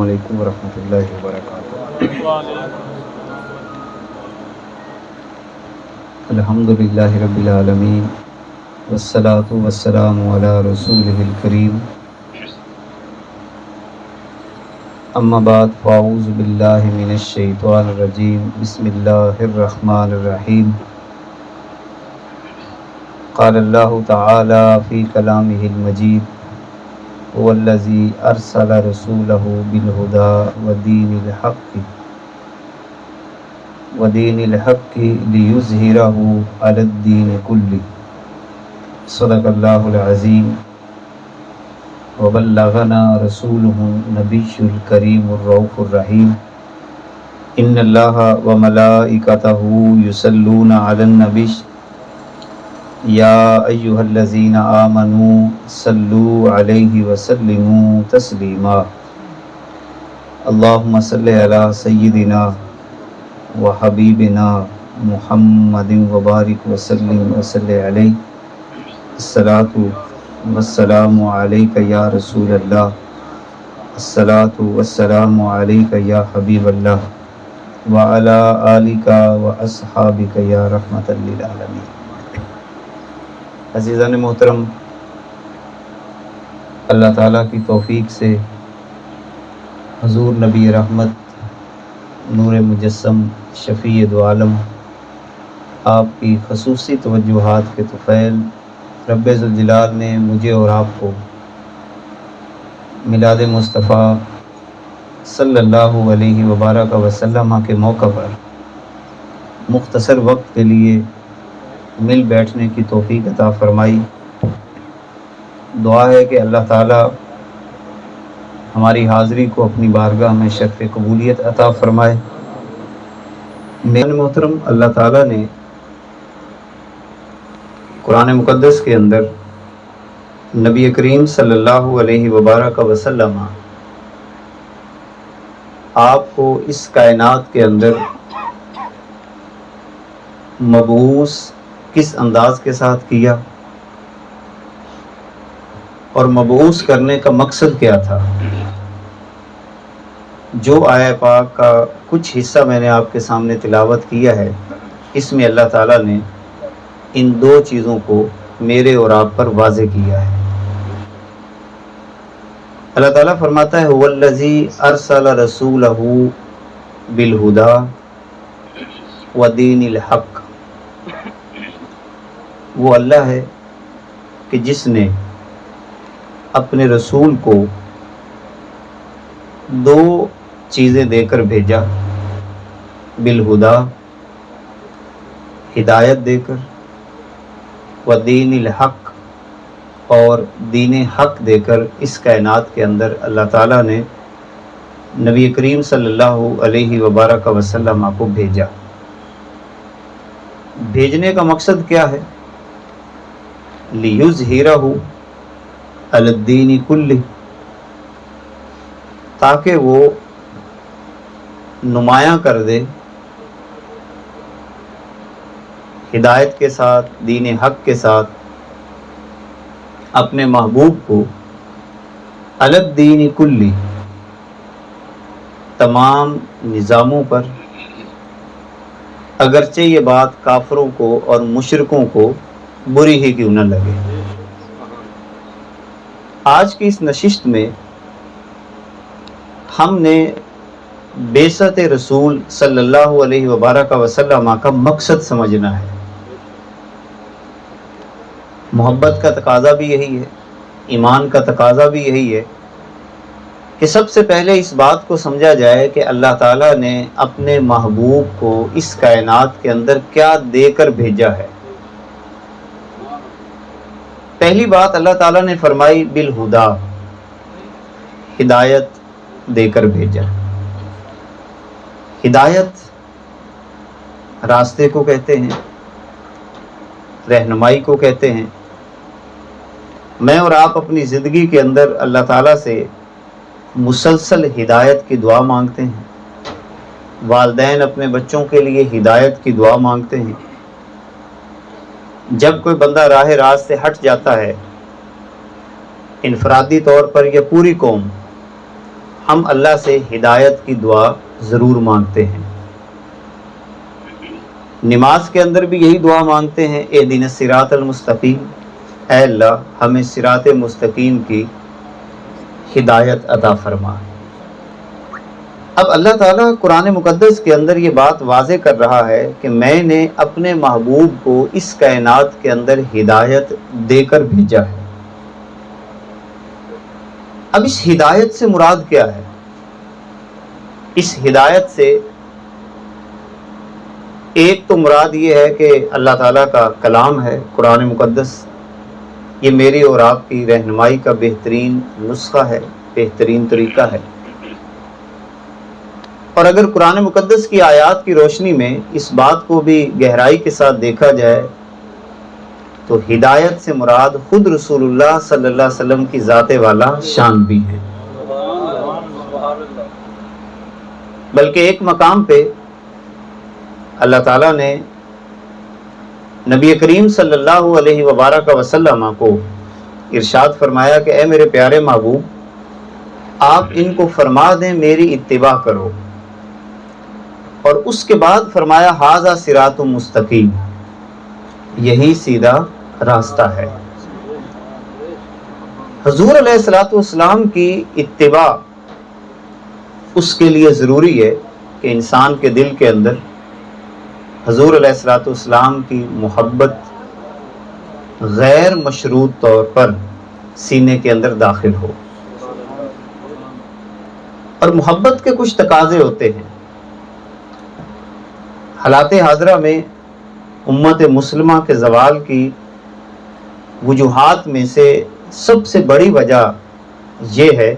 علیکم ورحمۃ اللہ وبرکاتہ۔ الحمد للہ رب العالمین والصلاة والسلام علی رسولہ الکریم، اما بعد فاعوذ باللہ من الشیطان الرجیم، بسم اللہ الرحمن الرحیم۔ قال اللہ تعالی فی کلامہ المجید هو الذی ارسل رسولہ بالہدی ودین الحق لیظہرہ علی الدین کلہ، صدق اللہ العظیم وبلغنا رسولہ النبی الکریم الرؤوف الرحیم۔ ان اللہ وملائکتہ یصلون علی النبی یا ایہا الذین آمنوا صلوا علیہ وسلموا تسلیما۔ اللہم صل علی سیدنا وحبیبنا محمد وبارک وسلم وصلی علیہ۔ الصلاۃ والسلام علیک یا رسول اللہ، الصلاۃ والسلام علیک یا حبیب اللہ، وعلی آلک واصحابک یا رحمۃ للعالمین۔ عزیزان محترم، اللہ تعالیٰ کی توفیق سے حضور نبی رحمت نور مجسم شفیع دو عالم آپ کی خصوصی توجہات کے طفیل رب ذوالجلال نے مجھے اور آپ کو میلاد مصطفیٰ صلی اللہ علیہ وبارک وسلم کے موقع پر مختصر وقت کے لیے مل بیٹھنے کی توفیق عطا فرمائی۔ دعا ہے کہ اللہ تعالی ہماری حاضری کو اپنی بارگاہ میں شرف قبولیت عطا فرمائے۔ میرے محترم، اللہ تعالی نے قرآن مقدس کے اندر نبی کریم صلی اللہ علیہ وبارک وسلم آپ کو اس کائنات کے اندر مبعوث کس انداز کے ساتھ کیا اور مبعوث کرنے کا مقصد کیا تھا، جو آیہ پاک کا کچھ حصہ میں نے آپ کے سامنے تلاوت کیا ہے، اس میں اللہ تعالیٰ نے ان دو چیزوں کو میرے اور آپ پر واضح کیا ہے۔ اللہ تعالیٰ فرماتا ہے هو الذی ارسل رسولہ بالہدی ودین الحق۔ وہ اللہ ہے کہ جس نے اپنے رسول کو دو چیزیں دے کر بھیجا، بالہدا ہدایت دے کر، ودین الحق اور دین حق دے کر۔ اس کائنات کے اندر اللہ تعالیٰ نے نبی کریم صلی اللہ علیہ وبارک وسلم کو بھیجا۔ بھیجنے کا مقصد کیا ہے؟ لیظہرہ علی الدین کلہ، تاکہ وہ نمایاں کر دے ہدایت کے ساتھ، دین حق کے ساتھ اپنے محبوب کو علی الدین کلہ، تمام نظاموں پر، اگرچہ یہ بات کافروں کو اور مشرکوں کو بری ہی کیوں نہ لگے۔ آج کی اس نشست میں ہم نے بعثت رسول صلی اللہ علیہ وبارک وسلم کا مقصد سمجھنا ہے۔ محبت کا تقاضا بھی یہی ہے، ایمان کا تقاضا بھی یہی ہے کہ سب سے پہلے اس بات کو سمجھا جائے کہ اللہ تعالیٰ نے اپنے محبوب کو اس کائنات کے اندر کیا دے کر بھیجا ہے۔ پہلی بات اللہ تعالیٰ نے فرمائی بالہدا، ہدایت دے کر بھیجا۔ ہدایت راستے کو کہتے ہیں، رہنمائی کو کہتے ہیں۔ میں اور آپ اپنی زندگی کے اندر اللہ تعالیٰ سے مسلسل ہدایت کی دعا مانگتے ہیں۔ والدین اپنے بچوں کے لیے ہدایت کی دعا مانگتے ہیں۔ جب کوئی بندہ راہ راست سے ہٹ جاتا ہے، انفرادی طور پر یا پوری قوم ہم اللہ سے ہدایت کی دعا ضرور مانگتے ہیں۔ نماز کے اندر بھی یہی دعا مانگتے ہیں، اہدنا الصراط المستقیم، اے اللہ ہمیں صراط مستقیم کی ہدایت عطا فرما۔ اب اللہ تعالیٰ قرآن مقدس کے اندر یہ بات واضح کر رہا ہے کہ میں نے اپنے محبوب کو اس کائنات کے اندر ہدایت دے کر بھیجا ہے۔ اب اس ہدایت سے مراد کیا ہے؟ اس ہدایت سے ایک تو مراد یہ ہے کہ اللہ تعالیٰ کا کلام ہے قرآن مقدس، یہ میری اور آپ کی رہنمائی کا بہترین نسخہ ہے، بہترین طریقہ ہے۔ اور اگر قرآن مقدس کی آیات کی روشنی میں اس بات کو بھی گہرائی کے ساتھ دیکھا جائے تو ہدایت سے مراد خود رسول اللہ صلی اللہ علیہ وسلم کی ذات والا شان بھی ہے۔ بلکہ ایک مقام پہ اللہ تعالیٰ نے نبی کریم صلی اللہ علیہ وبارک وسلم کو ارشاد فرمایا کہ اے میرے پیارے محبوب، آپ ان کو فرما دیں میری اتباع کرو، اور اس کے بعد فرمایا ھذا صراط مستقیم، یہی سیدھا راستہ ہے۔ حضور علیہ الصلوۃ والسلام کی اتباع اس کے لیے ضروری ہے کہ انسان کے دل کے اندر حضور علیہ الصلوۃ والسلام کی محبت غیر مشروط طور پر سینے کے اندر داخل ہو۔ اور محبت کے کچھ تقاضے ہوتے ہیں۔ حالات حاضرہ میں امت مسلمہ کے زوال کی وجوہات میں سے سب سے بڑی وجہ یہ ہے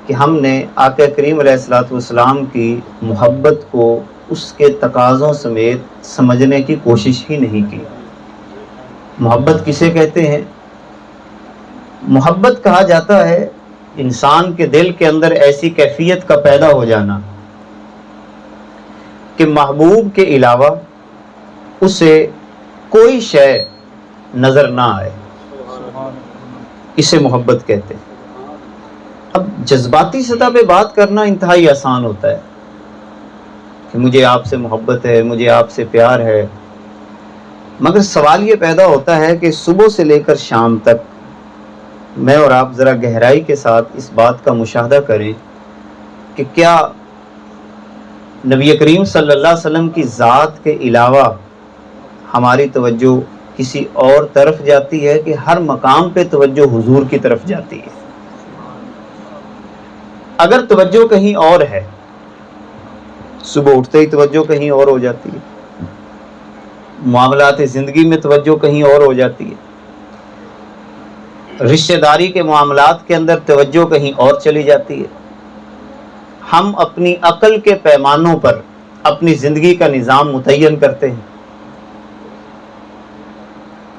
کہ ہم نے آقا کریم علیہ الصلوۃ والسلام کی محبت کو اس کے تقاضوں سمیت سمجھنے کی کوشش ہی نہیں کی۔ محبت کسے کہتے ہیں؟ محبت کہا جاتا ہے انسان کے دل کے اندر ایسی کیفیت کا پیدا ہو جانا کہ محبوب کے علاوہ اسے کوئی شے نظر نہ آئے، اسے محبت کہتے ہیں۔ اب جذباتی سطح پہ بات کرنا انتہائی آسان ہوتا ہے کہ مجھے آپ سے محبت ہے، مجھے آپ سے پیار ہے، مگر سوال یہ پیدا ہوتا ہے کہ صبح سے لے کر شام تک میں اور آپ ذرا گہرائی کے ساتھ اس بات کا مشاہدہ کریں کہ کیا نبی کریم صلی اللہ علیہ وسلم کی ذات کے علاوہ ہماری توجہ کسی اور طرف جاتی ہے کہ ہر مقام پہ توجہ حضور کی طرف جاتی ہے؟ اگر توجہ کہیں اور ہے، صبح اٹھتے ہی توجہ کہیں اور ہو جاتی ہے، معاملات زندگی میں توجہ کہیں اور ہو جاتی ہے، رشتہ داری کے معاملات کے اندر توجہ کہیں اور چلی جاتی ہے، ہم اپنی عقل کے پیمانوں پر اپنی زندگی کا نظام متعین کرتے ہیں،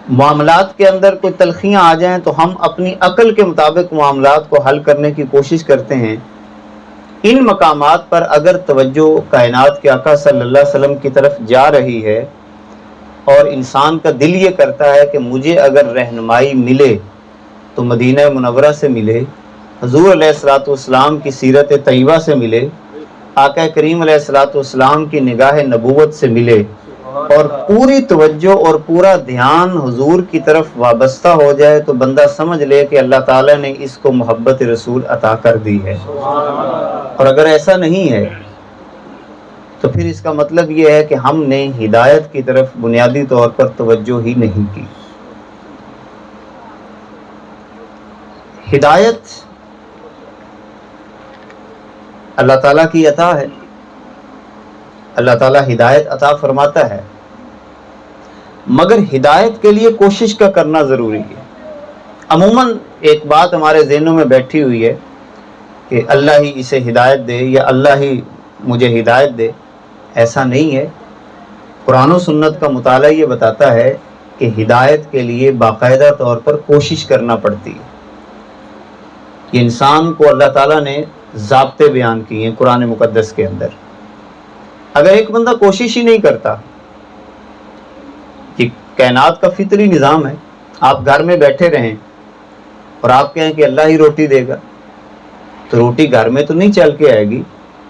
معاملات کے اندر کوئی تلخیاں آ جائیں تو ہم اپنی عقل کے مطابق معاملات کو حل کرنے کی کوشش کرتے ہیں۔ ان مقامات پر اگر توجہ کائنات کے آقا صلی اللہ علیہ وسلم کی طرف جا رہی ہے اور انسان کا دل یہ کرتا ہے کہ مجھے اگر رہنمائی ملے تو مدینہ منورہ سے ملے، حضور علیہ الصلوۃ والسلام کی سیرت طیبہ سے ملے، آقا کریم علیہ الصلوۃ والسلام کی نگاہ نبوت سے ملے، اور پوری توجہ اور پورا دھیان حضور کی طرف وابستہ ہو جائے تو بندہ سمجھ لے کہ اللہ تعالیٰ نے اس کو محبت رسول عطا کر دی ہے۔ اور اگر ایسا نہیں ہے تو پھر اس کا مطلب یہ ہے کہ ہم نے ہدایت کی طرف بنیادی طور پر توجہ ہی نہیں کی۔ ہدایت اللہ تعالیٰ کی عطا ہے، اللہ تعالیٰ ہدایت عطا فرماتا ہے، مگر ہدایت کے لیے کوشش کا کرنا ضروری ہے۔ عموماً ایک بات ہمارے ذہنوں میں بیٹھی ہوئی ہے کہ اللہ ہی اسے ہدایت دے یا اللہ ہی مجھے ہدایت دے، ایسا نہیں ہے۔ قرآن و سنت کا مطالعہ یہ بتاتا ہے کہ ہدایت کے لیے باقاعدہ طور پر کوشش کرنا پڑتی ہے۔ یہ انسان کو اللہ تعالیٰ نے ضابطے بیان کیے ہیں قرآن مقدس کے اندر۔ اگر ایک بندہ کوشش ہی نہیں کرتا، کہ کائنات کا فطری نظام ہے، آپ گھر میں بیٹھے رہیں اور آپ کہیں کہ اللہ ہی روٹی دے گا، تو روٹی گھر میں تو نہیں چل کے آئے گی،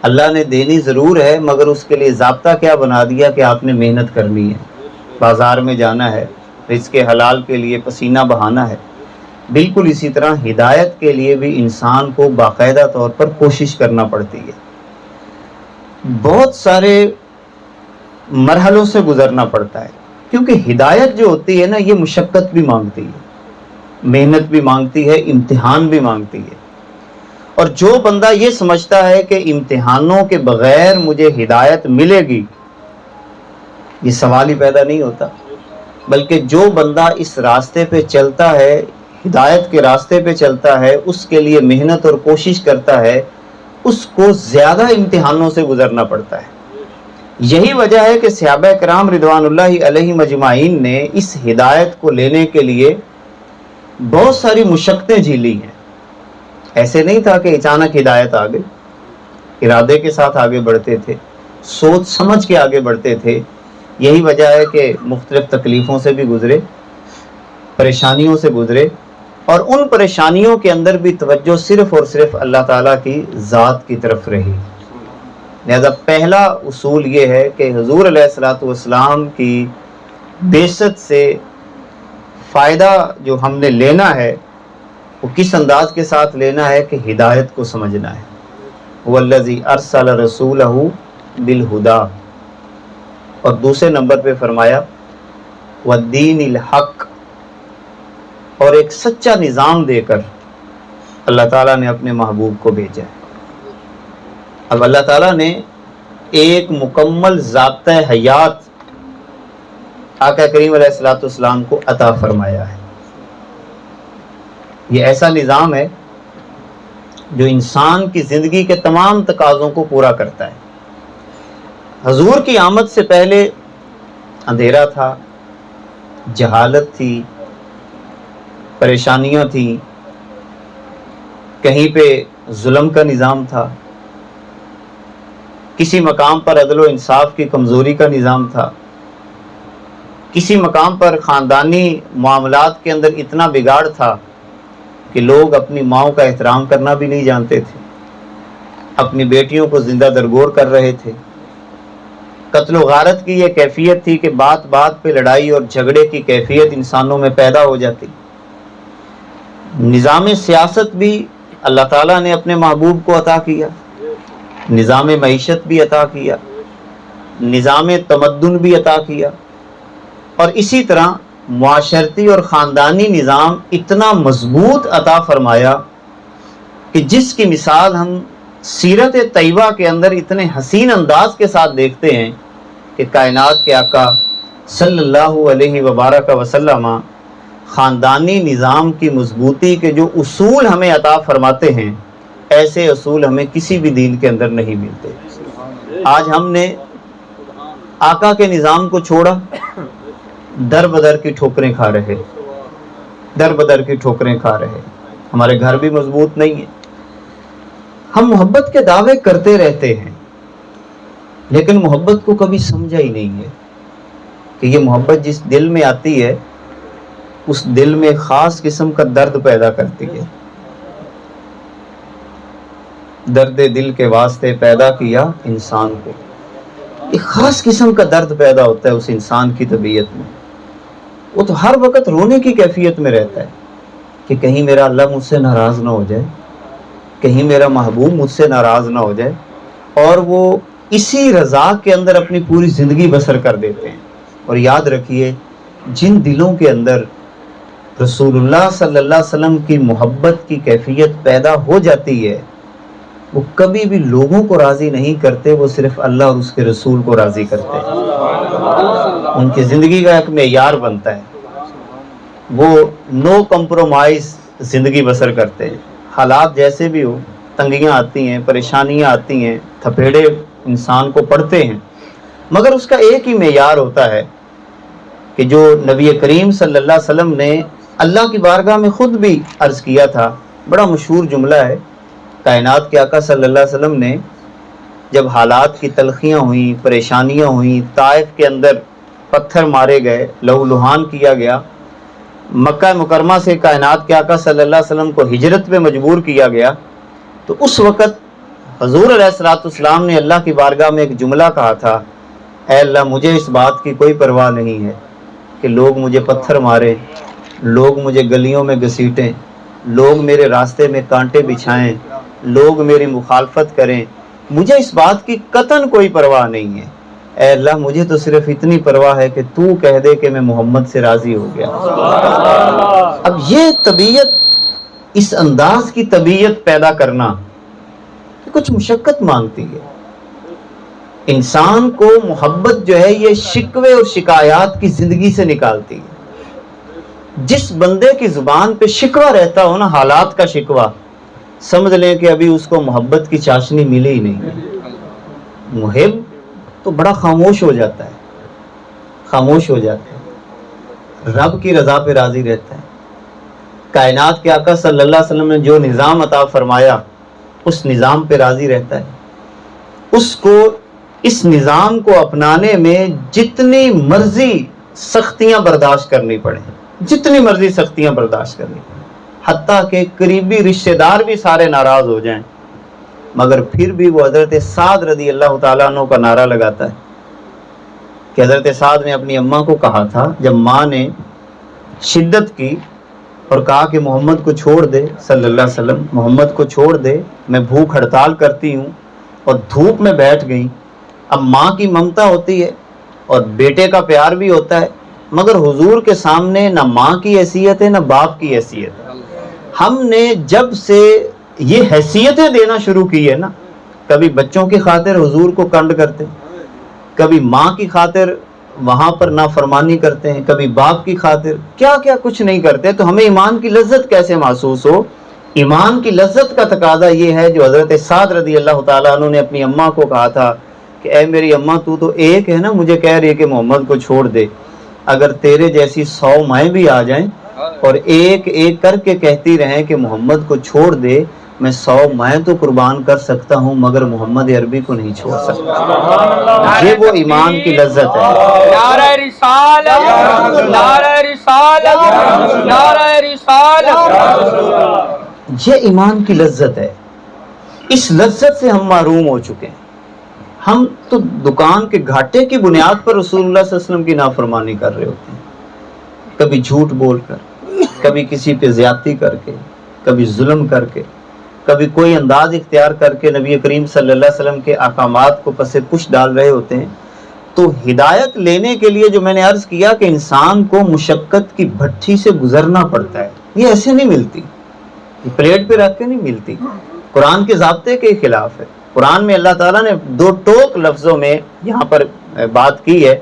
اللہ نے دینی ضرور ہے، مگر اس کے لیے ضابطہ کیا بنا دیا کہ آپ نے محنت کرنی ہے، بازار میں جانا ہے، رزق حلال کے لیے پسینہ بہانا ہے۔ بالکل اسی طرح ہدایت کے لیے بھی انسان کو باقاعدہ طور پر کوشش کرنا پڑتی ہے، بہت سارے مرحلوں سے گزرنا پڑتا ہے، کیونکہ ہدایت جو ہوتی ہے نا، یہ مشقت بھی مانگتی ہے، محنت بھی مانگتی ہے، امتحان بھی مانگتی ہے۔ اور جو بندہ یہ سمجھتا ہے کہ امتحانوں کے بغیر مجھے ہدایت ملے گی، یہ سوال ہی پیدا نہیں ہوتا۔ بلکہ جو بندہ اس راستے پہ چلتا ہے، ہدایت کے راستے پہ چلتا ہے، اس کے لیے محنت اور کوشش کرتا ہے، اس کو زیادہ امتحانوں سے گزرنا پڑتا ہے۔ یہی وجہ ہے کہ صحابہ کرام رضوان اللہ علیہم اجمعین نے اس ہدایت کو لینے کے لیے بہت ساری مشقتیں جھیلی ہیں۔ ایسے نہیں تھا کہ اچانک ہدایت آ گئی، ارادے کے ساتھ آگے بڑھتے تھے، سوچ سمجھ کے آگے بڑھتے تھے۔ یہی وجہ ہے کہ مختلف تکلیفوں سے بھی گزرے، پریشانیوں سے گزرے، اور ان پریشانیوں کے اندر بھی توجہ صرف اور صرف اللہ تعالیٰ کی ذات کی طرف رہی۔ لہذا پہلا اصول یہ ہے کہ حضور علیہ الصلوۃ والسلام کی بعثت سے فائدہ جو ہم نے لینا ہے وہ کس انداز کے ساتھ لینا ہے کہ ہدایت کو سمجھنا ہے۔ وَالَّذِي أَرْسَلَ رَسُولَهُ بِالْهُدَى، اور دوسرے نمبر پہ فرمایا وَالدِّينِ الْحَقِّ، اور ایک سچا نظام دے کر اللہ تعالیٰ نے اپنے محبوب کو بھیجا ہے۔ اب اللہ تعالیٰ نے ایک مکمل ضابطۂ حیات آقا کریم علیہ الصلوۃ والسلام کو عطا فرمایا ہے۔ یہ ایسا نظام ہے جو انسان کی زندگی کے تمام تقاضوں کو پورا کرتا ہے۔ حضور کی آمد سے پہلے اندھیرا تھا، جہالت تھی، پریشانیاں تھیں، کہیں پہ ظلم کا نظام تھا، کسی مقام پر عدل و انصاف کی کمزوری کا نظام تھا، کسی مقام پر خاندانی معاملات کے اندر اتنا بگاڑ تھا کہ لوگ اپنی ماؤں کا احترام کرنا بھی نہیں جانتے تھے، اپنی بیٹیوں کو زندہ درگور کر رہے تھے، قتل و غارت کی یہ کیفیت تھی کہ بات بات پہ لڑائی اور جھگڑے کی کیفیت انسانوں میں پیدا ہو جاتی۔ نظام سیاست بھی اللہ تعالیٰ نے اپنے محبوب کو عطا کیا، نظام معیشت بھی عطا کیا، نظام تمدن بھی عطا کیا، اور اسی طرح معاشرتی اور خاندانی نظام اتنا مضبوط عطا فرمایا کہ جس کی مثال ہم سیرت طیبہ کے اندر اتنے حسین انداز کے ساتھ دیکھتے ہیں کہ کائنات کے آقا صلی اللہ علیہ وبارک وسلم خاندانی نظام کی مضبوطی کے جو اصول ہمیں عطا فرماتے ہیں، ایسے اصول ہمیں کسی بھی دین کے اندر نہیں ملتے۔ آج ہم نے آقا کے نظام کو چھوڑا، در بدر کی ٹھوکریں کھا رہے، در بدر کی ٹھوکریں کھا رہے، ہمارے گھر بھی مضبوط نہیں ہیں۔ ہم محبت کے دعوے کرتے رہتے ہیں، لیکن محبت کو کبھی سمجھا ہی نہیں ہے کہ یہ محبت جس دل میں آتی ہے اس دل میں خاص قسم کا درد پیدا کرتی ہے۔ درد دل کے واسطے پیدا کیا انسان کو، ایک خاص قسم کا درد پیدا ہوتا ہے اس انسان کی طبیعت میں۔ وہ تو ہر وقت رونے کی کیفیت میں رہتا ہے کہ کہیں میرا اللہ مجھ سے ناراض نہ ہو جائے، کہیں میرا محبوب مجھ سے ناراض نہ ہو جائے، اور وہ اسی رضا کے اندر اپنی پوری زندگی بسر کر دیتے ہیں۔ اور یاد رکھیے، جن دلوں کے اندر رسول اللہ صلی اللہ علیہ وسلم کی محبت کی کیفیت پیدا ہو جاتی ہے، وہ کبھی بھی لوگوں کو راضی نہیں کرتے، وہ صرف اللہ اور اس کے رسول کو راضی کرتے ہیں۔ ان کی زندگی کا ایک معیار بنتا ہے، وہ نو کمپرومائز زندگی بسر کرتے ہیں۔ حالات جیسے بھی ہو، تنگیاں آتی ہیں، پریشانیاں آتی ہیں، تھپیڑے انسان کو پڑتے ہیں، مگر اس کا ایک ہی معیار ہوتا ہے کہ جو نبی کریم صلی اللہ علیہ وسلم نے اللہ کی بارگاہ میں خود بھی عرض کیا تھا، بڑا مشہور جملہ ہے۔ کائنات کے آقا صلی اللہ علیہ وسلم نے جب حالات کی تلخیاں ہوئیں، پریشانیاں ہوئیں، طائف کے اندر پتھر مارے گئے، لہو لہان کیا گیا، مکہ مکرمہ سے کائنات کے آقا صلی اللہ علیہ وسلم کو ہجرت پہ مجبور کیا گیا، تو اس وقت حضور علیہ السلام نے اللہ کی بارگاہ میں ایک جملہ کہا تھا، اے اللہ مجھے اس بات کی کوئی پرواہ نہیں ہے کہ لوگ مجھے پتھر ماریں، لوگ مجھے گلیوں میں گھسیٹیں، لوگ میرے راستے میں کانٹے بچھائیں، لوگ میری مخالفت کریں، مجھے اس بات کی قطعاً کوئی پرواہ نہیں ہے، اے اللہ مجھے تو صرف اتنی پرواہ ہے کہ تو کہہ دے کہ میں محمد سے راضی ہو گیا۔ اب یہ طبیعت، اس انداز کی طبیعت پیدا کرنا کچھ مشقت مانگتی ہے۔ انسان کو محبت جو ہے یہ شکوے اور شکایات کی زندگی سے نکالتی ہے۔ جس بندے کی زبان پہ شکوہ رہتا ہو نا، حالات کا شکوہ، سمجھ لیں کہ ابھی اس کو محبت کی چاشنی ملی ہی نہیں۔ محب تو بڑا خاموش ہو جاتا ہے، خاموش ہو جاتا ہے، رب کی رضا پہ راضی رہتا ہے۔ کائنات کے آقا صلی اللہ علیہ وسلم نے جو نظام عطا فرمایا اس نظام پہ راضی رہتا ہے۔ اس کو، اس نظام کو اپنانے میں جتنی مرضی سختیاں برداشت کرنی پڑیں، جتنی مرضی سختیاں برداشت کرنی پڑیں، حتیٰ کہ قریبی رشتہ دار بھی سارے ناراض ہو جائیں، مگر پھر بھی وہ حضرت سعد رضی اللہ تعالیٰ عنہ کا نعرہ لگاتا ہے کہ حضرت سعد نے اپنی اماں کو کہا تھا جب ماں نے شدت کی اور کہا کہ محمد کو چھوڑ دے، صلی اللہ علیہ وسلم محمد کو چھوڑ دے، میں بھوک ہڑتال کرتی ہوں، اور دھوپ میں بیٹھ گئی۔ اب ماں کی ممتا ہوتی ہے اور بیٹے کا پیار بھی ہوتا ہے، مگر حضور کے سامنے نہ ماں کی حیثیت ہے نہ باپ کی حیثیت ہے۔ ہم نے جب سے یہ حیثیتیں دینا شروع کی ہے نا، کبھی بچوں کی خاطر حضور کو کنڈ کرتے ہیں، کبھی ماں کی خاطر وہاں پر نافرمانی کرتے ہیں، کبھی باپ کی خاطر کیا کیا کچھ نہیں کرتے، تو ہمیں ایمان کی لذت کیسے محسوس ہو؟ ایمان کی لذت کا تقاضا یہ ہے جو حضرت سعد رضی اللہ تعالیٰ عنہ نے اپنی اماں کو کہا تھا کہ اے میری اماں تو ایک ہے نا، مجھے کہہ رہی ہے کہ محمد کو چھوڑ دے، اگر تیرے جیسی 100 مائیں بھی آ جائیں اور ایک ایک کر کے کہتی رہیں کہ محمد کو چھوڑ دے، میں 100 مائیں تو قربان کر سکتا ہوں مگر محمد عربی کو نہیں چھوڑ سکتا۔ یہ وہ ایمان کی لذت ہے۔ نعرہ رسالت، نعرہ رسالت، نعرہ رسالت۔ یہ ایمان کی لذت ہے، اس لذت سے ہم محروم ہو چکے ہیں۔ ہم تو دکان کے گھاٹے کی بنیاد پر رسول اللہ صلی اللہ علیہ وسلم کی نافرمانی کر رہے ہوتے ہیں، کبھی جھوٹ بول کر، کبھی کسی پہ زیادتی کر کے، کبھی ظلم کر کے، کبھی کوئی انداز اختیار کر کے نبی کریم صلی اللہ علیہ وسلم کے احکامات کو پس پش ڈال رہے ہوتے ہیں۔ تو ہدایت لینے کے لیے جو میں نے عرض کیا کہ انسان کو مشقت کی بھٹی سے گزرنا پڑتا ہے، یہ ایسے نہیں ملتی، یہ پلیٹ پہ رکھ کے نہیں ملتی، قرآن کے ضابطے کے خلاف ہے۔ قرآن میں اللہ تعالیٰ نے 2 ٹوک لفظوں میں یہاں پر بات کی ہے،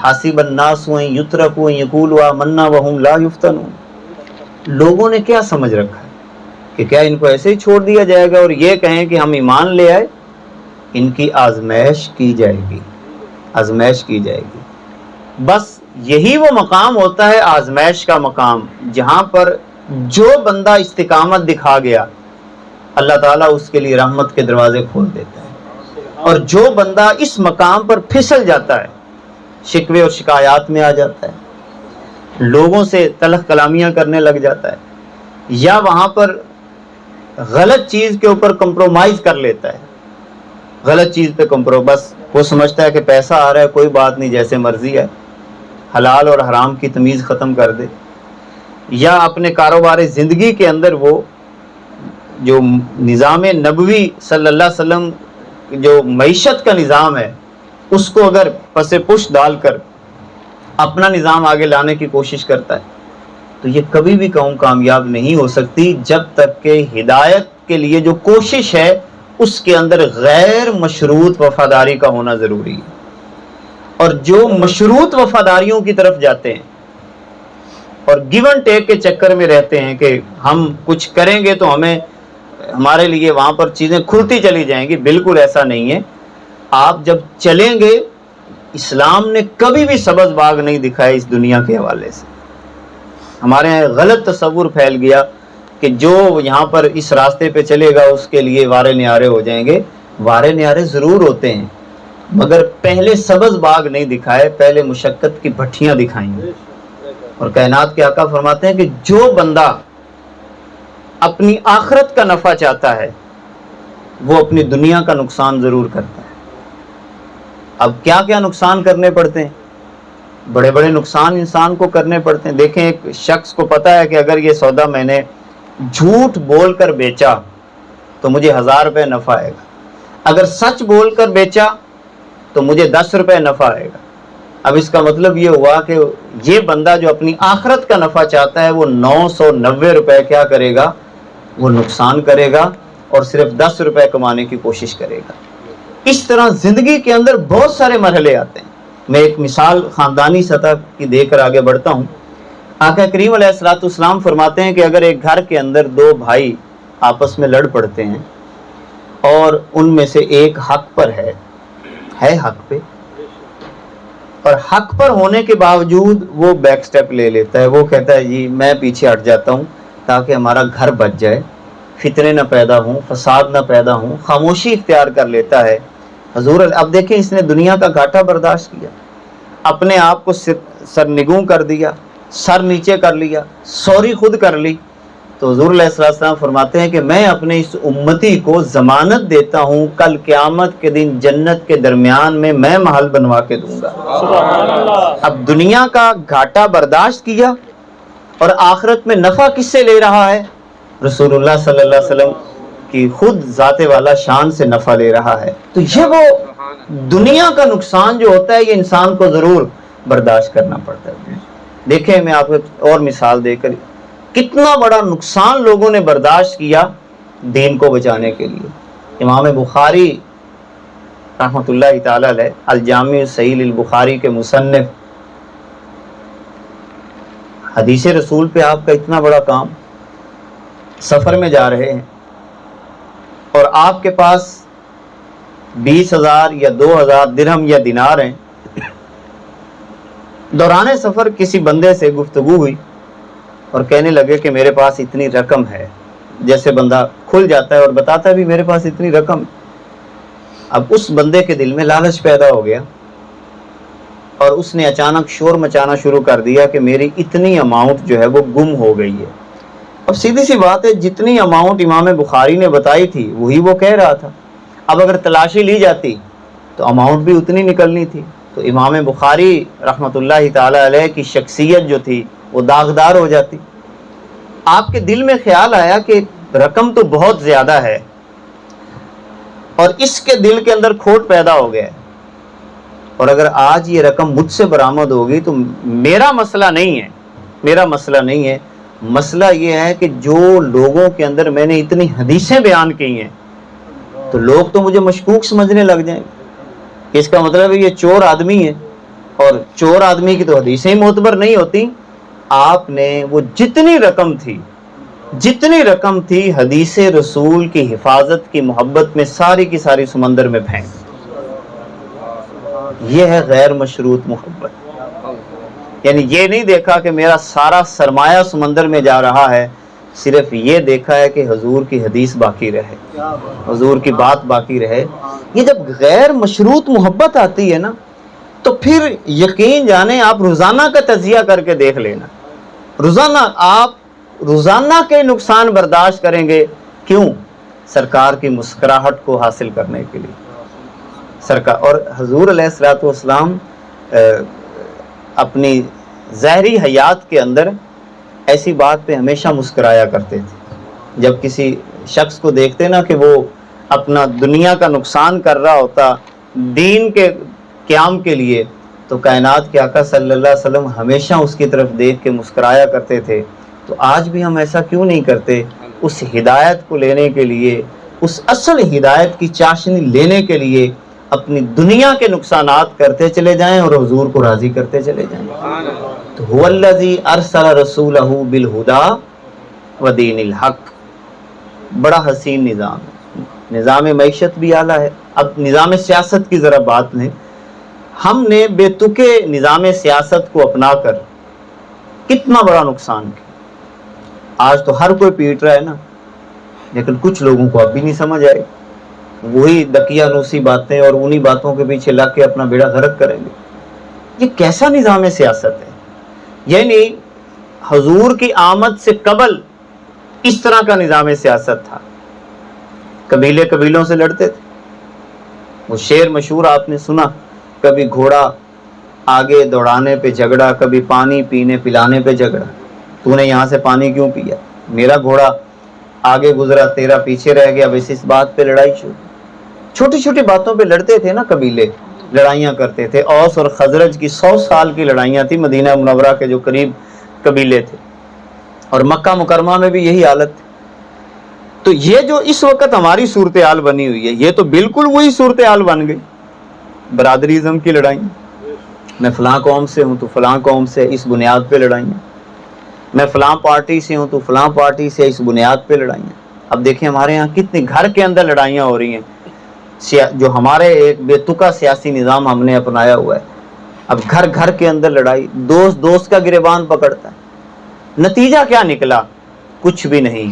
حاسب الناس ان یترکوا ان یقولوا آمنا وهم لا یفتنون۔ لوگوں نے کیا سمجھ رکھا ہے کہ کیا ان کو ایسے ہی چھوڑ دیا جائے گا اور یہ کہیں کہ ہم ایمان لے آئے؟ ان کی آزمائش کی جائے گی، آزمائش کی جائے گی۔ بس یہی وہ مقام ہوتا ہے، آزمائش کا مقام، جہاں پر جو بندہ استقامت دکھا گیا اللہ تعالیٰ اس کے لیے رحمت کے دروازے کھول دیتا ہے، اور جو بندہ اس مقام پر پھسل جاتا ہے، شکوے اور شکایات میں آ جاتا ہے، لوگوں سے تلخ کلامیاں کرنے لگ جاتا ہے، یا وہاں پر غلط چیز کے اوپر کمپرومائز کر لیتا ہے، غلط چیز پہ بس وہ سمجھتا ہے کہ پیسہ آ رہا ہے کوئی بات نہیں، جیسے مرضی ہے، حلال اور حرام کی تمیز ختم کر دے، یا اپنے کاروبار زندگی کے اندر وہ جو نظام نبوی صلی اللہ علیہ وسلم جو معیشت کا نظام ہے اس کو اگر پس پش ڈال کر اپنا نظام آگے لانے کی کوشش کرتا ہے، تو یہ کبھی بھی کامیاب نہیں ہو سکتی جب تک کہ ہدایت کے لیے جو کوشش ہے اس کے اندر غیر مشروط وفاداری کا ہونا ضروری ہے۔ اور جو مشروط وفاداریوں کی طرف جاتے ہیں اور گیو اینڈ ٹیک کے چکر میں رہتے ہیں کہ ہم کچھ کریں گے تو ہمارے لیے وہاں پر چیزیں کھلتی چلی جائیں گی، بالکل ایسا نہیں ہے۔ آپ جب چلیں گے، اسلام نے کبھی بھی سبز باغ نہیں دکھایا اس دنیا کے حوالے سے۔ ہمارے یہاں غلط تصور پھیل گیا کہ جو یہاں پر اس راستے پہ چلے گا اس کے لیے وارے نیارے ہو جائیں گے۔ وارے نیارے ضرور ہوتے ہیں، مگر پہلے سبز باغ نہیں دکھائے، پہلے مشقت کی بھٹیاں دکھائیں گے۔ اور کائنات کے آقا فرماتے ہیں کہ جو بندہ اپنی آخرت کا نفع چاہتا ہے وہ اپنی دنیا کا نقصان ضرور کرتا ہے۔ اب کیا کیا نقصان کرنے پڑتے ہیں؟ بڑے بڑے نقصان انسان کو کرنے پڑتے ہیں۔ دیکھیں ایک شخص کو پتا ہے کہ اگر یہ سودا میں نے جھوٹ بول کر بیچا تو مجھے 1000 روپے نفع آئے گا، اگر سچ بول کر بیچا تو مجھے 10 روپے نفع آئے گا۔ اب اس کا مطلب یہ ہوا کہ یہ بندہ جو اپنی آخرت کا نفع چاہتا ہے وہ 990 روپے کیا کرے گا؟ وہ نقصان کرے گا اور صرف 10 روپے کمانے کی کوشش کرے گا۔ اس طرح زندگی کے اندر بہت سارے مرحلے آتے ہیں۔ میں ایک مثال خاندانی سطح کی دے کر آگے بڑھتا ہوں۔ آقا کریم علیہ الصلوۃ والسلام فرماتے ہیں کہ اگر ایک گھر کے اندر دو بھائی آپس میں لڑ پڑتے ہیں اور ان میں سے ایک حق پر ہے حق پہ، اور حق پر ہونے کے باوجود وہ بیک سٹیپ لے لیتا ہے، وہ کہتا ہے جی میں پیچھے ہٹ جاتا ہوں تاکہ ہمارا گھر بچ جائے، فتنے نہ پیدا ہوں، فساد نہ پیدا ہوں، خاموشی اختیار کر لیتا ہے۔ حضور اب دیکھیں اس نے دنیا کا گھاٹا برداشت کیا، اپنے آپ کو سرنگوں کر دیا، سر نیچے کر لیا، سوری خود کر لی، تو حضور علیہ السلام فرماتے ہیں کہ میں اپنے اس امتی کو ضمانت دیتا ہوں کل قیامت کے دن جنت کے درمیان میں محل بنوا کے دوں گا۔ اب دنیا کا گھاٹا برداشت کیا اور آخرت میں نفع کس سے لے رہا ہے؟ رسول اللہ صلی اللہ علیہ وسلم کی خود ذات والا شان سے نفع لے رہا ہے۔ تو یہ وہ دنیا کا نقصان جو ہوتا ہے یہ انسان کو ضرور برداشت کرنا پڑتا ہے۔ دیکھیں میں آپ کو اور مثال دے کر کتنا بڑا نقصان لوگوں نے برداشت کیا دین کو بچانے کے لیے۔ امام بخاری رحمۃ اللہ تعالی علیہ الجامع الصحیح للبخاری کے مصنف، حدیث رسول پہ آپ کا اتنا بڑا کام، سفر میں جا رہے ہیں اور آپ کے پاس 20,000 یا 2,000 درہم یا دینار ہیں، دوران سفر کسی بندے سے گفتگو ہوئی اور کہنے لگے کہ میرے پاس اتنی رقم ہے، جیسے بندہ کھل جاتا ہے اور بتاتا ہے بھی میرے پاس اتنی رقم۔ اب اس بندے کے دل میں لالچ پیدا ہو گیا اور اس نے اچانک شور مچانا شروع کر دیا کہ میری اتنی اماؤنٹ جو ہے وہ گم ہو گئی ہے۔ اب سیدھی سی بات ہے، جتنی اماؤنٹ امام بخاری نے بتائی تھی وہی وہ کہہ رہا تھا، اب اگر تلاشی لی جاتی تو اماؤنٹ بھی اتنی نکلنی تھی۔ تو امام بخاری رحمۃ اللہ تعالی علیہ کی شخصیت جو تھی وہ داغدار ہو جاتی۔ آپ کے دل میں خیال آیا کہ رقم تو بہت زیادہ ہے اور اس کے دل کے اندر کھوٹ پیدا ہو گیا ہے، اور اگر آج یہ رقم مجھ سے برآمد ہوگی تو میرا مسئلہ نہیں ہے، مسئلہ یہ ہے کہ جو لوگوں کے اندر میں نے اتنی حدیثیں بیان کی ہیں تو لوگ تو مجھے مشکوک سمجھنے لگ جائیں۔ اس کا مطلب ہے یہ چور آدمی ہے، اور چور آدمی کی تو حدیثیں ہی معتبر نہیں ہوتی۔ آپ نے وہ جتنی رقم تھی حدیث رسول کی حفاظت کی محبت میں ساری کی ساری سمندر میں پھینک۔ یہ ہے غیر مشروط محبت، یعنی یہ نہیں دیکھا کہ میرا سارا سرمایہ سمندر میں جا رہا ہے، صرف یہ دیکھا ہے کہ حضور کی حدیث باقی رہے، حضور کی بات باقی رہے۔ یہ جب غیر مشروط محبت آتی ہے نا تو پھر یقین جانیں آپ روزانہ کا تجزیہ کر کے دیکھ لینا، روزانہ کے نقصان برداشت کریں گے۔ کیوں؟ سرکار کی مسکراہٹ کو حاصل کرنے کے لیے۔ سرکار اور حضور علیہ الصلوۃ والسلام اپنی ظاہری حیات کے اندر ایسی بات پہ ہمیشہ مسکرایا کرتے تھے۔ جب کسی شخص کو دیکھتے نا کہ وہ اپنا دنیا کا نقصان کر رہا ہوتا دین کے قیام کے لیے، تو کائنات کے آقا صلی اللہ علیہ وسلم ہمیشہ اس کی طرف دیکھ کے مسکرایا کرتے تھے۔ تو آج بھی ہم ایسا کیوں نہیں کرتے؟ اس ہدایت کو لینے کے لیے، اس اصل ہدایت کی چاشنی لینے کے لیے اپنی دنیا کے نقصانات کرتے چلے جائیں اور حضور کو راضی کرتے چلے جائیں۔ تو هو الذی ارسل رسولہ بالہدی ودین الحق، بڑا حسین نظام معیشت بھی اعلیٰ ہے۔ اب نظام سیاست کی ذرا بات لیں، ہم نے بے تکے نظام سیاست کو اپنا کر کتنا بڑا نقصان کیا۔ آج تو ہر کوئی پیٹ رہا ہے نا، لیکن کچھ لوگوں کو اب بھی نہیں سمجھ آئے، وہی دقیانوسی باتیں اور انہی باتوں کے پیچھے لگ کے اپنا بیڑا غرق کریں گے۔ یہ کیسا نظام سیاست ہے؟ یعنی حضور کی آمد سے قبل اس طرح کا نظام سیاست تھا، قبیلے قبیلوں سے لڑتے تھے. وہ شعر مشہور آپ نے سنا, کبھی گھوڑا آگے دوڑانے پہ جھگڑا, کبھی پانی پینے پلانے پہ جھگڑا. تو نے یہاں سے پانی کیوں پیا, میرا گھوڑا آگے گزرا تیرا پیچھے رہ گیا, بس اس بات پہ لڑائی شروع. چھوٹی چھوٹی باتوں پہ لڑتے تھے نا قبیلے, لڑائیاں کرتے تھے. اوس اور خزرج کی 100 سال کی لڑائیاں تھیں مدینہ منورہ کے جو قریب قبیلے تھے, اور مکہ مکرمہ میں بھی یہی حالت تھی. تو یہ جو اس وقت ہماری صورتحال بنی ہوئی ہے, یہ تو بالکل وہی صورتحال بن گئی. برادری ازم کی لڑائیں, میں فلاں قوم سے ہوں تو فلاں قوم سے, اس بنیاد پہ لڑائیاں. میں فلاں پارٹی سے ہوں تو فلاں پارٹی سے, اس بنیاد پہ لڑائیاں. اب دیکھیں ہمارے یہاں کتنی گھر کے اندر لڑائیاں ہو رہی ہیں, جو ہمارے ایک بے تکا سیاسی نظام ہم نے اپنایا ہوا ہے. اب گھر گھر کے اندر لڑائی, دوست دوست کا گریبان پکڑتا ہے. نتیجہ کیا نکلا؟ کچھ بھی نہیں.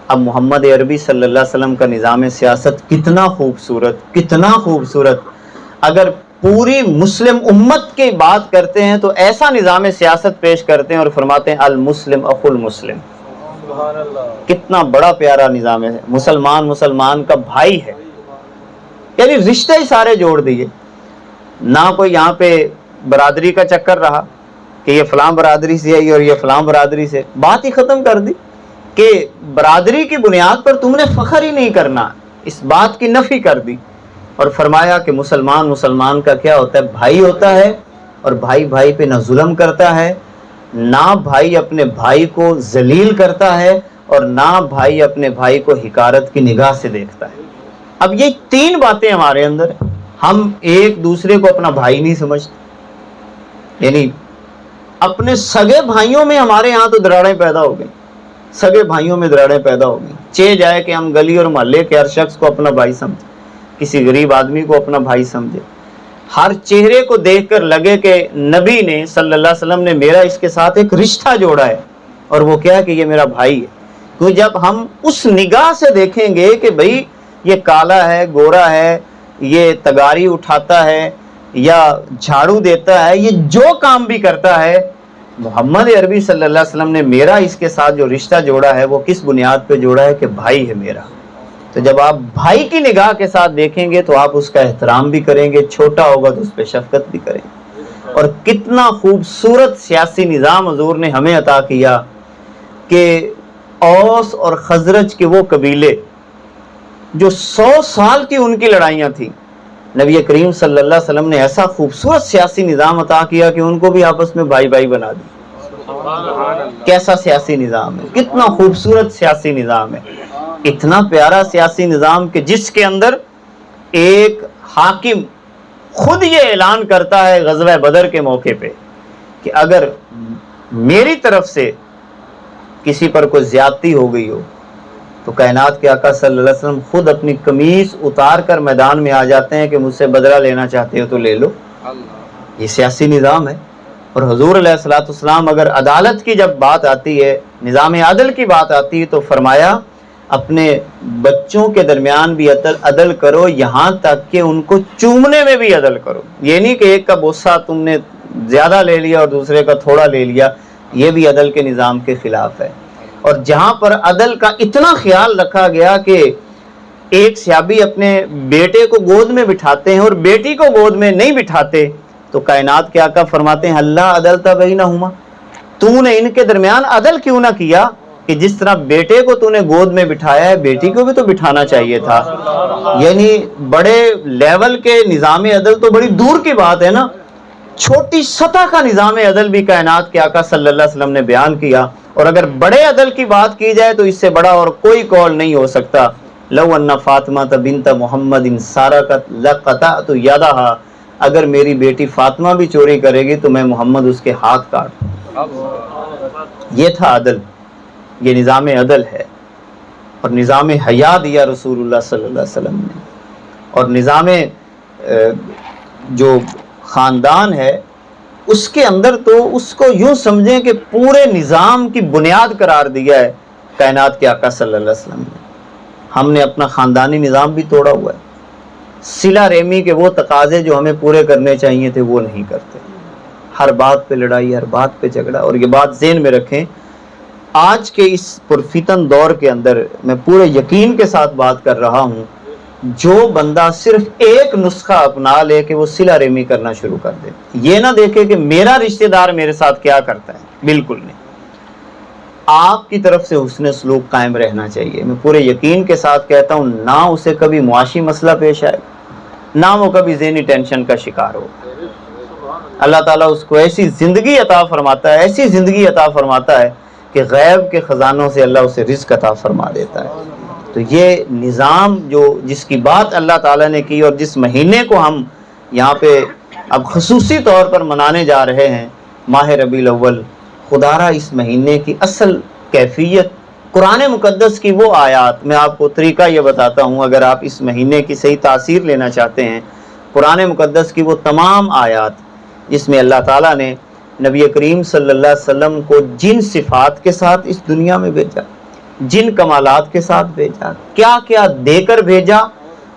اب محمد عربی صلی اللہ علیہ وسلم کا نظام سیاست کتنا خوبصورت, کتنا خوبصورت. اگر پوری مسلم امت کی بات کرتے ہیں تو ایسا نظام سیاست پیش کرتے ہیں اور فرماتے ہیں المسلم اخو المسلم. کتنا بڑا پیارا نظام ہے. مسلمان مسلمان کا بھائی ہے, یعنی رشتے ہی سارے جوڑ دیے. نہ کوئی یہاں پہ برادری کا چکر رہا کہ یہ فلاں برادری سے ہے اور یہ فلاں برادری سے, بات ہی ختم کر دی کہ برادری کی بنیاد پر تم نے فخر ہی نہیں کرنا, اس بات کی نفی کر دی. اور فرمایا کہ مسلمان مسلمان کا کیا ہوتا ہے, بھائی ہوتا ہے, اور بھائی بھائی پہ نہ ظلم کرتا ہے, نہ بھائی اپنے بھائی کو ذلیل کرتا ہے, اور نہ بھائی اپنے بھائی کو حقارت کی نگاہ سے دیکھتا ہے. اب یہ 3 باتیں ہمارے اندر, ہم ایک دوسرے کو اپنا بھائی نہیں سمجھتے. یعنی اپنے سگے بھائیوں میں ہمارے یہاں تو دراڑیں پیدا ہو گئی, سگے بھائیوں میں دراڑیں پیدا ہو گئی. چہ جائے کہ ہم گلی اور محلے کے ہر شخص کو اپنا بھائی سمجھیں, کسی غریب آدمی کو اپنا بھائی سمجھے. ہر چہرے کو دیکھ کر لگے کہ نبی نے صلی اللہ علیہ وسلم نے میرا اس کے ساتھ ایک رشتہ جوڑا ہے, اور وہ کیا ہے کہ یہ میرا بھائی ہے. تو جب ہم اس نگاہ سے دیکھیں گے کہ بھئی یہ کالا ہے, گورا ہے, یہ تگاری اٹھاتا ہے یا جھاڑو دیتا ہے, یہ جو کام بھی کرتا ہے, محمد عربی صلی اللہ علیہ وسلم نے میرا اس کے ساتھ جو رشتہ جوڑا ہے وہ کس بنیاد پہ جوڑا ہے کہ بھائی ہے میرا. تو جب آپ بھائی کی نگاہ کے ساتھ دیکھیں گے تو آپ اس کا احترام بھی کریں گے, چھوٹا ہوگا تو اس پہ شفقت بھی کریں گے. اور کتنا خوبصورت سیاسی نظام حضور نے ہمیں عطا کیا کہ اوس اور خزرج کے وہ قبیلے جو 100 سال کی ان کی لڑائیاں تھیں, نبی کریم صلی اللہ علیہ وسلم نے ایسا خوبصورت سیاسی نظام عطا کیا کہ ان کو بھی آپس میں بھائی بھائی بنا دیا. کیسا سیاسی نظام ہے, کتنا خوبصورت سیاسی نظام ہے, اتنا پیارا سیاسی نظام کہ جس کے اندر ایک حاکم خود یہ اعلان کرتا ہے غزوہ بدر کے موقع پہ کہ اگر میری طرف سے کسی پر کوئی زیادتی ہو گئی ہو تو کائنات کے آقا صلی اللہ علیہ وسلم خود اپنی قمیص اتار کر میدان میں آ جاتے ہیں کہ مجھ سے بدلہ لینا چاہتے ہو تو لے لو. یہ سیاسی نظام ہے. اور حضور علیہ الصلوۃ والسلام اگر عدالت کی جب بات آتی ہے, نظام عدل کی بات آتی ہے, تو فرمایا اپنے بچوں کے درمیان بھی عدل کرو, یہاں تک کہ ان کو چومنے میں بھی عدل کرو. یہ نہیں کہ ایک کا بوسہ تم نے زیادہ لے لیا اور دوسرے کا تھوڑا لے لیا, یہ بھی عدل کے نظام کے خلاف ہے. اور جہاں پر عدل کا اتنا خیال رکھا گیا کہ ایک صحابی اپنے بیٹے کو گود میں بٹھاتے ہیں اور بیٹی کو گود میں نہیں بٹھاتے, تو کائنات کے آقا فرماتے ہیں اللہ عدلتا بینہما, تو نے ان کے درمیان عدل کیوں نہ کیا کہ جس طرح بیٹے کو تو نے گود میں بٹھایا ہے بیٹی کو بھی تو بٹھانا چاہیے تھا. یعنی بڑے لیول کے نظام عدل تو بڑی دور کی بات ہے نا, چھوٹی سطح کا نظام عدل بھی کائنات کے آقا صلی اللہ علیہ وسلم نے بیان کیا. اور اگر بڑے عدل کی بات کی جائے تو اس سے بڑا اور کوئی قول نہیں ہو سکتا. لو ان فاطمہ بنت محمد سارقت لقطعت یدہا, اگر میری بیٹی فاطمہ بھی چوری کرے گی تو میں محمد اس کے ہاتھ کاٹ. یہ تھا عدل, یہ نظام عدل ہے. اور نظام حیا دیا رسول اللہ صلی اللہ علیہ وسلم نے. اور نظام جو خاندان ہے اس کے اندر تو اس کو یوں سمجھیں کہ پورے نظام کی بنیاد قرار دیا ہے کائنات کے آقا صلی اللہ علیہ وسلم نے. ہم نے اپنا خاندانی نظام بھی توڑا ہوا ہے. صلہ رحمی کے وہ تقاضے جو ہمیں پورے کرنے چاہیے تھے وہ نہیں کرتے. ہر بات پہ لڑائی, ہر بات پہ جھگڑا. اور یہ بات ذہن میں رکھیں, آج کے اس پرفتن دور کے اندر میں پورے یقین کے ساتھ بات کر رہا ہوں، جو بندہ صرف ایک نسخہ اپنا لے کہ وہ صلہ رحمی کرنا شروع کر دے، یہ نہ دیکھے کہ میرا رشتہ دار میرے ساتھ کیا کرتا ہے، بالکل نہیں، آپ کی طرف سے حسن سلوک قائم رہنا چاہیے۔ میں پورے یقین کے ساتھ کہتا ہوں، نہ اسے کبھی معاشی مسئلہ پیش آئے، نہ وہ کبھی ذہنی ٹینشن کا شکار ہو۔ اللہ تعالیٰ اس کو ایسی زندگی عطا فرماتا ہے، ایسی زندگی عطا فرماتا ہے کہ غیب کے خزانوں سے اللہ اسے رزق عطا فرما دیتا ہے۔ تو یہ نظام جس کی بات اللہ تعالیٰ نے کی، اور جس مہینے کو ہم یہاں پہ اب خصوصی طور پر منانے جا رہے ہیں، ماہ ربیع الاول، خدا را اس مہینے کی اصل کیفیت، قرآن مقدس کی وہ آیات، میں آپ کو طریقہ یہ بتاتا ہوں، اگر آپ اس مہینے کی صحیح تاثیر لینا چاہتے ہیں، قرآن مقدس کی وہ تمام آیات جس میں اللہ تعالیٰ نے نبی کریم صلی اللہ علیہ وسلم کو جن صفات کے ساتھ اس دنیا میں بھیجا، جن کمالات کے ساتھ بھیجا، کیا کیا دے کر بھیجا،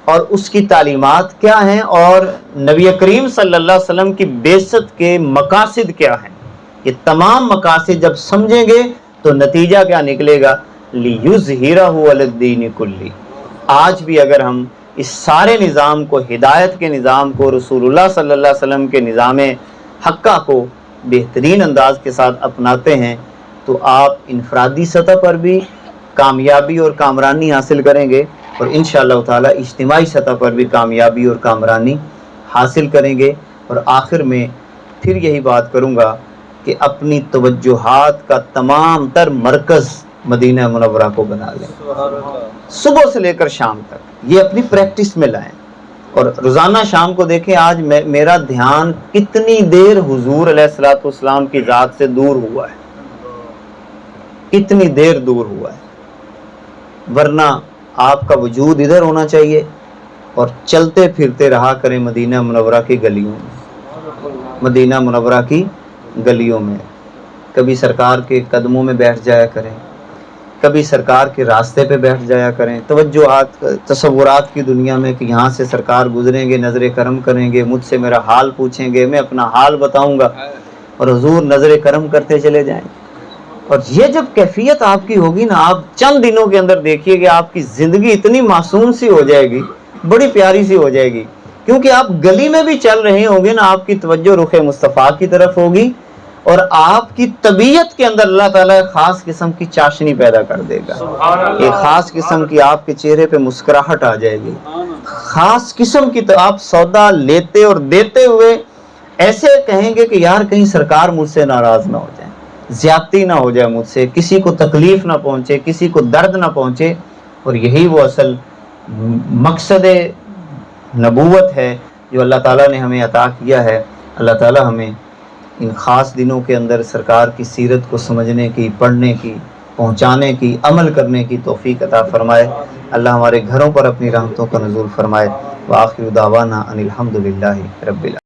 اور اس کی تعلیمات کیا ہیں، اور نبی کریم صلی اللہ علیہ وسلم کی بعثت کے مقاصد کیا ہیں، یہ تمام مقاصد جب سمجھیں گے تو نتیجہ کیا نکلے گا؟ لِيُظْهِرَهُ عَلَى الدِّينِ كُلِّهِ۔ آج بھی اگر ہم اس سارے نظام کو، ہدایت کے نظام کو، رسول اللہ صلی اللہ علیہ وسلم کے نظام حقہ کو بہترین انداز کے ساتھ اپناتے ہیں تو آپ انفرادی سطح پر بھی کامیابی اور کامرانی حاصل کریں گے، اور انشاءاللہ تعالی اجتماعی سطح پر بھی کامیابی اور کامرانی حاصل کریں گے۔ اور آخر میں پھر یہی بات کروں گا کہ اپنی توجہات کا تمام تر مرکز مدینہ منورہ کو بنا لیں، صبح سے لے کر شام تک یہ اپنی پریکٹس میں لائیں، اور روزانہ شام کو دیکھیں آج میرا دھیان کتنی دیر حضور علیہ الصلوۃ والسلام کی ذات سے دور ہوا ہے، کتنی دیر دور ہوا ہے، ورنہ آپ کا وجود ادھر ہونا چاہیے اور چلتے پھرتے رہا کریں مدینہ منورہ کی گلیوں میں، مدینہ منورہ کی گلیوں میں، کبھی سرکار کے قدموں میں بیٹھ جایا کریں، کبھی سرکار کے راستے پہ بیٹھ جایا کریں، توجہات تصورات کی دنیا میں کہ یہاں سے سرکار گزریں گے، نظر کرم کریں گے، مجھ سے میرا حال پوچھیں گے، میں اپنا حال بتاؤں گا اور حضور نظر کرم کرتے چلے جائیں۔ اور یہ جب کیفیت آپ کی ہوگی نا، آپ چند دنوں کے اندر دیکھیے کہ آپ کی زندگی اتنی معصوم سی ہو جائے گی، بڑی پیاری سی ہو جائے گی، کیونکہ آپ گلی میں بھی چل رہے ہوں گے نا، آپ کی توجہ رخ مصطفیٰ کی طرف ہوگی، اور آپ کی طبیعت کے اندر اللہ تعالیٰ ایک خاص قسم کی چاشنی پیدا کر دے گا، ایک خاص قسم کی آپ کے چہرے پہ مسکراہٹ آ جائے گی، خاص قسم کی، تو آپ سودا لیتے اور دیتے ہوئے ایسے کہیں گے کہ یار کہیں سرکار مجھ سے ناراض نہ ہو جائے، زیادتی نہ ہو جائے مجھ سے، کسی کو تکلیف نہ پہنچے، کسی کو درد نہ پہنچے۔ اور یہی وہ اصل مقصد نبوت ہے جو اللہ تعالیٰ نے ہمیں عطا کیا ہے۔ اللہ تعالیٰ ہمیں ان خاص دنوں کے اندر سرکار کی سیرت کو سمجھنے کی، پڑھنے کی، پہنچانے کی، عمل کرنے کی توفیق عطا فرمائے۔ اللہ ہمارے گھروں پر اپنی رحمتوں کا نزول فرمائے۔ وآخر دعوانا ان الحمد للہ رب العالمین۔